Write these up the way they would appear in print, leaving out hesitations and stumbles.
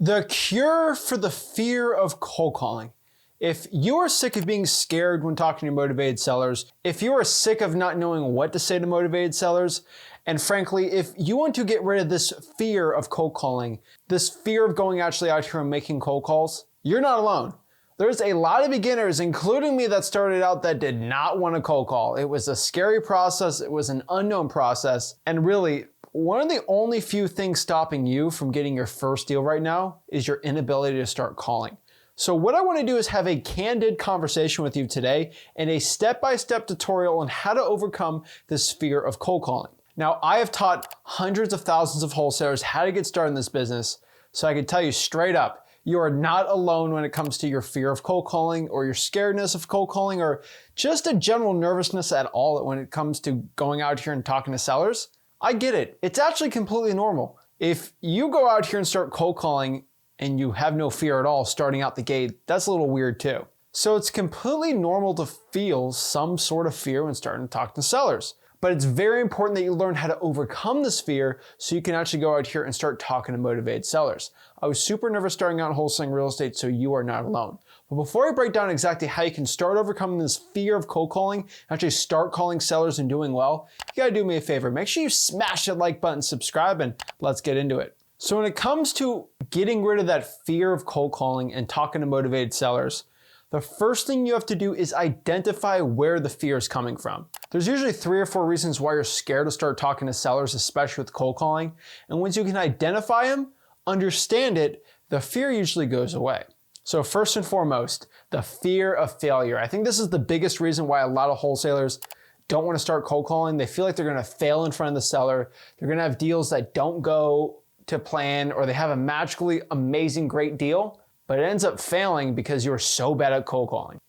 The cure for the fear of cold calling. If you are sick of being scared when talking to motivated sellers, if you are sick of not knowing what to say to motivated sellers, and frankly, if you want to get rid of this fear of cold calling, this fear of going actually out here and making cold calls, you're not alone. There's a lot of beginners, including me, that started out that did not want to cold call. It was a scary process, it was an unknown process, and really, one of the only few things stopping you from getting your first deal right now is your inability to start calling. So what I want to do is have a candid conversation with you today and a step-by-step tutorial on how to overcome this fear of cold calling. Now, I have taught hundreds of thousands of wholesalers how to get started in this business, so I can tell you straight up, you are not alone when it comes to your fear of cold calling or your scaredness of cold calling or just a general nervousness at all when it comes to going out here and talking to sellers. I get it. It's actually completely normal. If you go out here and start cold calling and you have no fear at all starting out the gate, that's a little weird too. So it's completely normal to feel some sort of fear when starting to talk to sellers. But it's very important that you learn how to overcome this fear so you can actually go out here and start talking to motivated sellers. I was super nervous starting out in wholesaling real estate, so you are not alone. But before I break down exactly how you can start overcoming this fear of cold calling, actually start calling sellers and doing well, you gotta do me a favor. Make sure you smash that like button, subscribe, and let's get into it. So when it comes to getting rid of that fear of cold calling and talking to motivated sellers, the first thing you have to do is identify where the fear is coming from. There's usually 3 or 4 reasons why you're scared to start talking to sellers, especially with cold calling. And once you can identify them, understand it, the fear usually goes away. So first and foremost, the fear of failure. I think this is the biggest reason why a lot of wholesalers don't want to start cold calling. They feel like they're going to fail in front of the seller. They're going to have deals that don't go to plan, or they have a magically amazing, great deal, but it ends up failing because you're so bad at cold calling.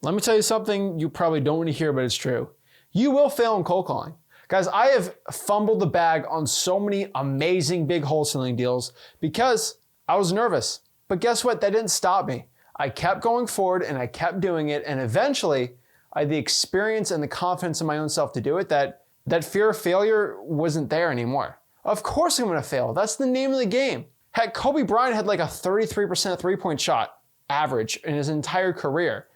Let me tell you something you probably don't want to hear, but it's true. You will fail in cold calling. Guys, I have fumbled the bag on so many amazing big wholesaling deals because I was nervous. But guess what? That didn't stop me. I kept going forward and I kept doing it. And eventually I had the experience and the confidence in my own self to do it that fear of failure wasn't there anymore. Of course I'm going to fail. That's the name of the game. Heck, Kobe Bryant had like a 33% three-point shot average in his entire career.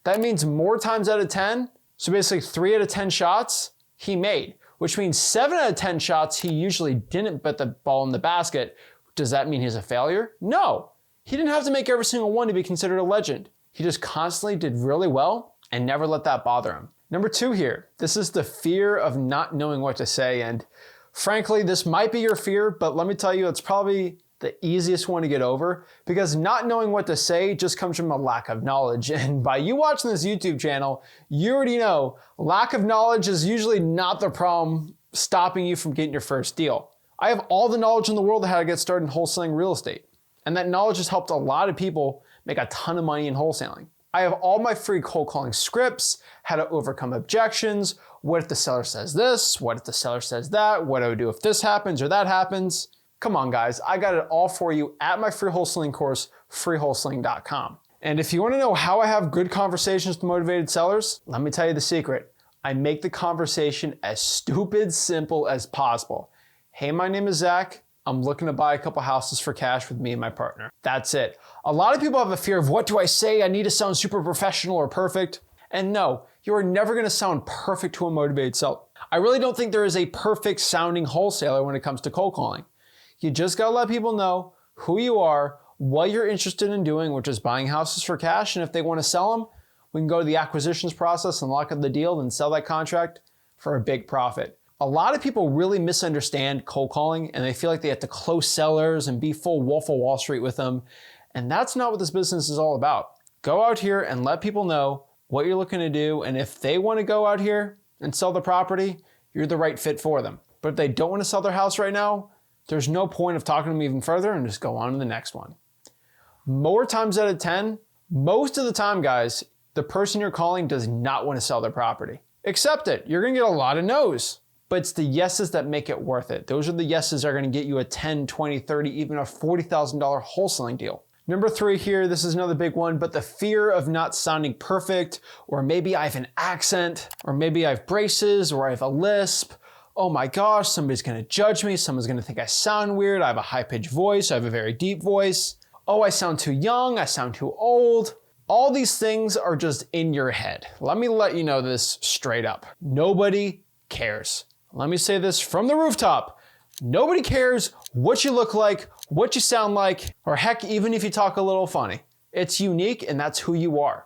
That means more times out of 10, so basically 3 out of 10 shots he made, which means 7 out of 10 shots he usually didn't put the ball in the basket. Does that mean he's a failure? No. He didn't have to make every single one to be considered a legend. He just constantly did really well and never let that bother him. Number 2 here, this is the fear of not knowing what to say. And frankly, this might be your fear, but let me tell you, it's probably the easiest one to get over because not knowing what to say just comes from a lack of knowledge. And by you watching this YouTube channel, you already know lack of knowledge is usually not the problem stopping you from getting your first deal. I have all the knowledge in the world of how to get started in wholesaling real estate. And that knowledge has helped a lot of people make a ton of money in wholesaling. I have all my free cold calling scripts, how to overcome objections, what if the seller says this, what if the seller says that, what do I do if this happens or that happens. Come on guys, I got it all for you at my free wholesaling course, freewholesaling.com. And if you want to know how I have good conversations with motivated sellers, let me tell you the secret. I make the conversation as stupid simple as possible. Hey, my name is Zach. I'm looking to buy a couple houses for cash with me and my partner. That's it. A lot of people have a fear of what do I say? I need to sound super professional or perfect. And no, you are never going to sound perfect to a motivated seller. I really don't think there is a perfect sounding wholesaler when it comes to cold calling. You just got to let people know who you are, what you're interested in doing, which is buying houses for cash. And if they want to sell them, we can go to the acquisitions process and lock up the deal and sell that contract for a big profit. A lot of people really misunderstand cold calling and they feel like they have to close sellers and be full Wolf of Wall Street with them. And that's not what this business is all about. Go out here and let people know what you're looking to do. And if they want to go out here and sell the property, you're the right fit for them. But if they don't want to sell their house right now, there's no point of talking to them even further and just go on to the next one. More times out of 10, most of the time, guys, the person you're calling does not want to sell their property. Accept it. You're going to get a lot of no's, but it's the yeses that make it worth it. Those are the yeses that are going to get you a 10, 20, 30, even a $40,000 wholesaling deal. Number 3 here, this is another big one, but the fear of not sounding perfect, or maybe I have an accent, or maybe I have braces, or I have a lisp. Oh my gosh, somebody's gonna judge me, someone's gonna think I sound weird, I have a high-pitched voice, I have a very deep voice. oh, I sound too young, I sound too old. All these things are just in your head. Let me let you know this straight up. Nobody cares. Let me say this from the rooftop. Nobody cares what you look like, what you sound like, or heck, even if you talk a little funny. It's unique and that's who you are.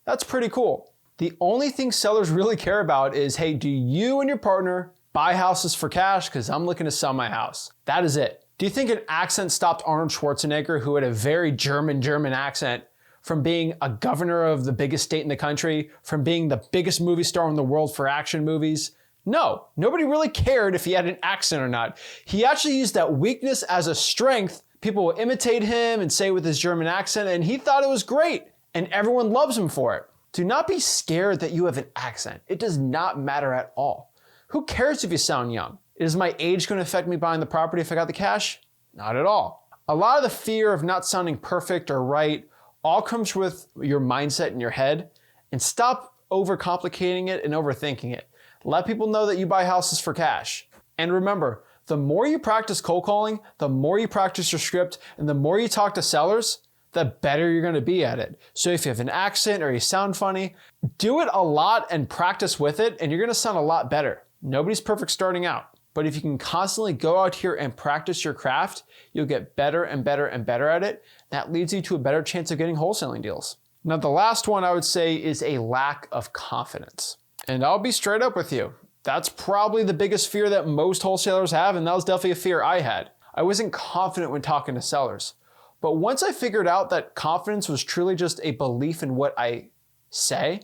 That's pretty cool. The only thing sellers really care about is, hey, do you and your partner buy houses for cash? Because I'm looking to sell my house. That is it. Do you think an accent stopped Arnold Schwarzenegger, who had a very German accent, from being a governor of the biggest state in the country, from being the biggest movie star in the world for action movies? No, nobody really cared if he had an accent or not. He actually used that weakness as a strength. People will imitate him and say with his German accent, and he thought it was great, and everyone loves him for it. Do not be scared that you have an accent. It does not matter at all. Who cares if you sound young? Is my age going to affect me buying the property if I got the cash? Not at all. A lot of the fear of not sounding perfect or right all comes with your mindset in your head, and stop overcomplicating it and overthinking it. Let people know that you buy houses for cash. And remember, the more you practice cold calling, the more you practice your script, and the more you talk to sellers, the better you're gonna be at it. So if you have an accent or you sound funny, do it a lot and practice with it, and you're gonna sound a lot better. Nobody's perfect starting out. But if you can constantly go out here and practice your craft, you'll get better and better and better at it. That leads you to a better chance of getting wholesaling deals. Now, the last one I would say is a lack of confidence. And I'll be straight up with you. That's probably the biggest fear that most wholesalers have, and that was definitely a fear I had. I wasn't confident when talking to sellers. But once I figured out that confidence was truly just a belief in what I say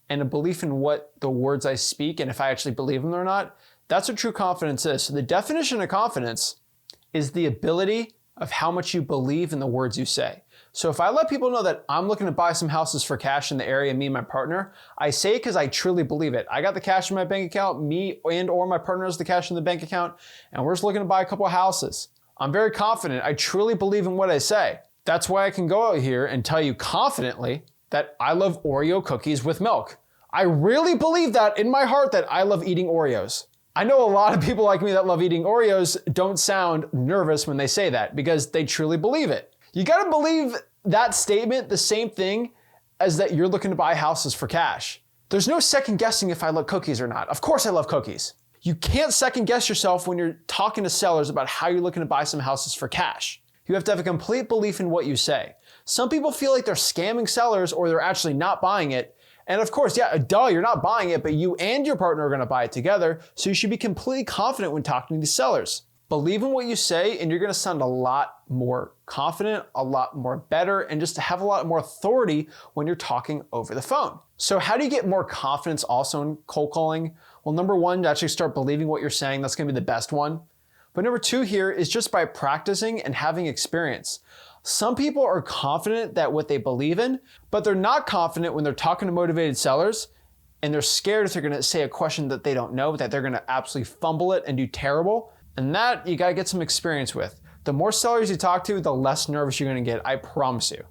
and a belief in what the words I speak and if I actually believe them or not, that's what true confidence is. So the definition of confidence is the ability of how much you believe in the words you say. So if I let people know that I'm looking to buy some houses for cash in the area, me and my partner, I say it because I truly believe it. I got the cash in my bank account, me and or my partner has the cash in the bank account, and we're just looking to buy a couple of houses. I'm very confident. I truly believe in what I say. That's why I can go out here and tell you confidently that I love Oreo cookies with milk. I really believe that in my heart that I love eating Oreos. I know a lot of people like me that love eating Oreos don't sound nervous when they say that because they truly believe it. You gotta believe that statement the same thing as that you're looking to buy houses for cash. There's no second guessing if I love cookies or not. Of course I love cookies. You can't second guess yourself when you're talking to sellers about how you're looking to buy some houses for cash. You have to have a complete belief in what you say. Some people feel like they're scamming sellers or they're actually not buying it. And of course, yeah, duh, you're not buying it, but you and your partner are gonna buy it together, so you should be completely confident when talking to these sellers. Believe in what you say, and you're gonna sound a lot more confident, a lot more better, and just have a lot more authority when you're talking over the phone. So how do you get more confidence also in cold calling? Well, number one, to actually start believing what you're saying. That's gonna be the best one. But number two here is just by practicing and having experience. Some people are confident that what they believe in, but they're not confident when they're talking to motivated sellers, and they're scared if they're gonna say a question that they don't know, that they're gonna absolutely fumble it and do terrible. And that you gotta get some experience with. The more sellers you talk to, the less nervous you're gonna get, I promise you.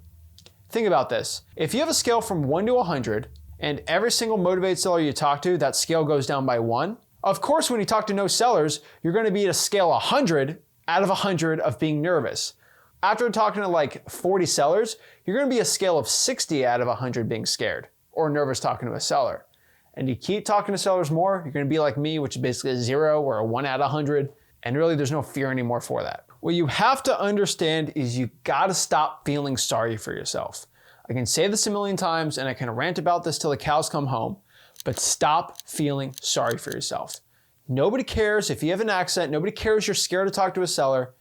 Think about this. If you have a scale from 1 to 100, and every single motivated seller you talk to, that scale goes down by 1, of course, when you talk to no sellers, you're gonna be at a scale 100 out of 100 of being nervous. After talking to like 40 sellers, you're gonna be a scale of 60 out of 100 being scared or nervous talking to a seller. And you keep talking to sellers more, you're gonna be like me, which is basically a 0 or a 1 out of 100. And really, there's no fear anymore for that. What you have to understand is you gotta stop feeling sorry for yourself. I can say this a million times and I can rant about this till the cows come home, but stop feeling sorry for yourself. Nobody cares if you have an accent, nobody cares you're scared to talk to a seller,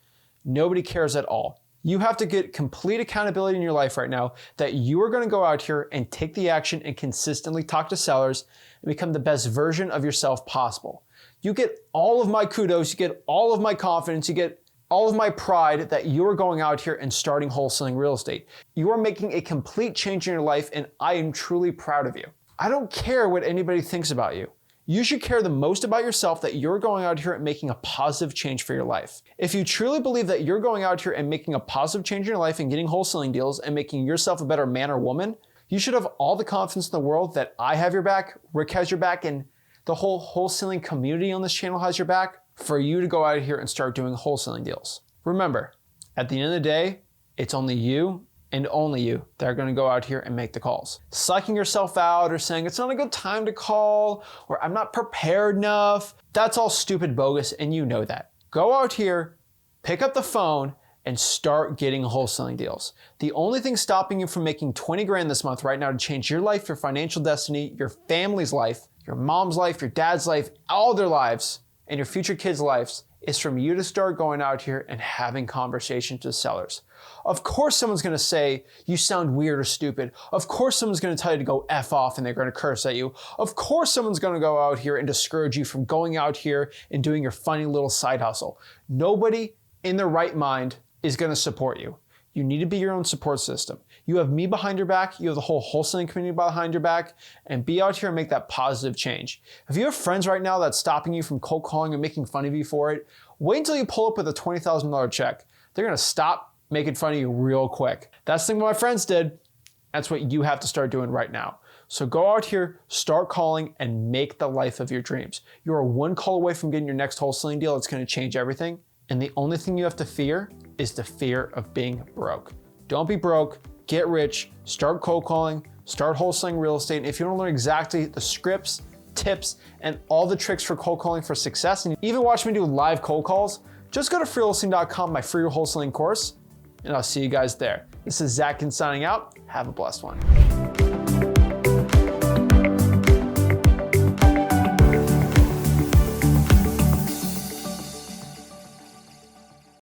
nobody cares at all. You have to get complete accountability in your life right now that you are gonna go out here and take the action and consistently talk to sellers and become the best version of yourself possible. You get all of my kudos, you get all of my confidence, you get all of my pride that you are going out here and starting wholesaling real estate. You are making a complete change in your life, and I am truly proud of you. I don't care what anybody thinks about you. You should care the most about yourself that you're going out here and making a positive change for your life. If you truly believe that you're going out here and making a positive change in your life and getting wholesaling deals and making yourself a better man or woman, you should have all the confidence in the world that I have your back, Rick has your back, and the whole wholesaling community on this channel has your back for you to go out here and start doing wholesaling deals. Remember, at the end of the day, it's only you and only you that are going to go out here and make the calls. Psyching yourself out or saying it's not a good time to call or I'm not prepared enough, that's all stupid bogus and you know that. Go out here, pick up the phone, and start getting wholesaling deals. The only thing stopping you from making 20 grand this month right now to change your life, your financial destiny, your family's life, your mom's life, your dad's life, all their lives, and your future kids' lives is from you to start going out here and having conversations with sellers. Of course someone's gonna say you sound weird or stupid. Of course someone's gonna tell you to go F off and they're gonna curse at you. Of course someone's gonna go out here and discourage you from going out here and doing your funny little side hustle. Nobody in their right mind is gonna support you. You need to be your own support system. You have me behind your back, you have the whole wholesaling community behind your back, and be out here and make that positive change. If you have friends right now that's stopping you from cold calling and making fun of you for it, wait until you pull up with a $20,000 check. They're gonna stop making fun of you real quick. That's the thing my friends did. That's what you have to start doing right now. So go out here, start calling, and make the life of your dreams. You are one call away from getting your next wholesaling deal that's gonna change everything. And the only thing you have to fear is the fear of being broke. Don't be broke, get rich, start cold calling, start wholesaling real estate. And if you want to learn exactly the scripts, tips, and all the tricks for cold calling for success, and even watch me do live cold calls, just go to freewholesaling.com, my free wholesaling course, and I'll see you guys there. This is Zach Ginn signing out. Have a blessed one.